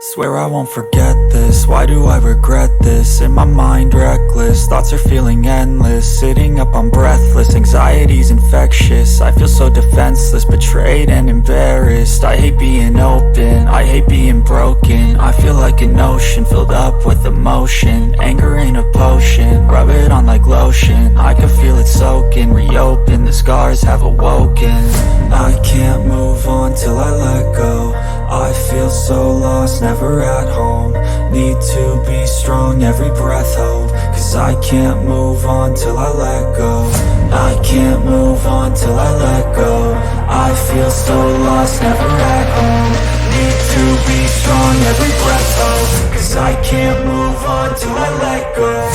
Swear I won't forget this, why do I regret this? In my mind reckless, thoughts are feeling endless. Sitting up I'm breathless, anxiety's infectious. I feel so defenseless, betrayed and embarrassed. I hate being open, I hate being broken. I feel like an ocean filled up with emotion. Anger ain't a potion, rub it on like lotion. I can feel it soaking, reopen, the scars have awoken. I can't move on till I let go. I feel so lost, never at home. Need to be strong, every breath hold. Cause I can't move on till I let go. I can't move on till I let go. I feel so lost, never at home. Need to be strong, every breath hold. Cause I can't move on till I let go.